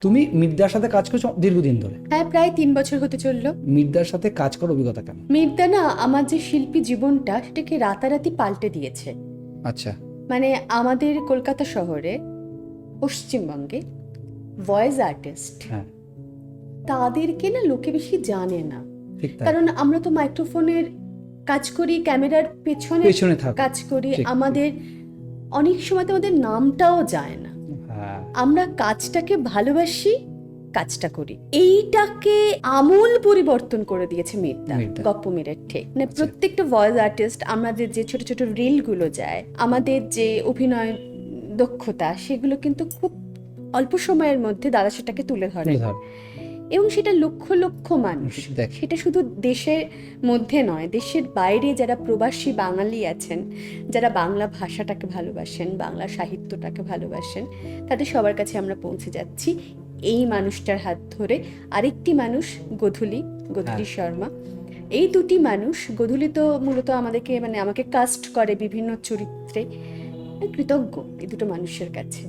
তুমি মির্দার সাথে কাজ করছো দীর্ঘদিন ধরে। হ্যাঁ, প্রায় 3 বছর হতে চললো। মির্দার সাথে কাজ করার অভিজ্ঞতা কেমন? মির্দা না আমার যে শিল্পী জীবনটা সেটাকে রাতারাতি পাল্টে দিয়েছে। আচ্ছা। মানে আমাদের কলকাতা শহরে, পশ্চিমবঙ্গে ভয়েস আর্টিস্ট হ্যাঁ, তাদেরকে না লোকে বেশি জানে না। ঠিক তাই। কারণ আমরা তো মাইক্রোফোনের কাজ করি, ক্যামেরার পেছনে পেছনে থাকো। কাজ করি, ঠিক, আমাদের অনেক সময় তো আমাদের নামটাও যায় না। হ্যাঁ, আমরা কাজটাকে ভালোবাসি, কাজটা করি। এইটাকে আমূল পরিবর্তন করে দিয়েছে মির্দা, মির্দা। গপ্প মিরের ঠিক। মানে প্রত্যেকটা ভয়েস আর্টিস্ট, আমাদের যে ছোট ছোট রিলগুলো যায়, আমাদের যে অভিনয় দক্ষতা, সেগুলো কিন্তু খুব অল্প সময়ের মধ্যে দাদা সেটাকে তুলে ধরে, ধর। এবং সেটা লক্ষ লক্ষ মানুষ দেখ। সেটা শুধু দেশের মধ্যে নয়, দেশের বাইরে যারা প্রবাসী বাঙালি আছেন, যারা বাংলা ভাষাটাকে ভালোবাসেন, বাংলা সাহিত্যটাকে ভালোবাসেন, তাদের সবার কাছে আমরা পৌঁছে যাচ্ছি এই মানুষটার হাত ধরে। আরেকটি মানুষ গধূলি শর্মা। এই দুটি মানুষ, গধূলি তো মূলত আমাদেরকে, মানে আমাকে কাস্ট করে বিভিন্ন চরিত্রে। কৃতজ্ঞ এই দুটো মানুষের কাছে।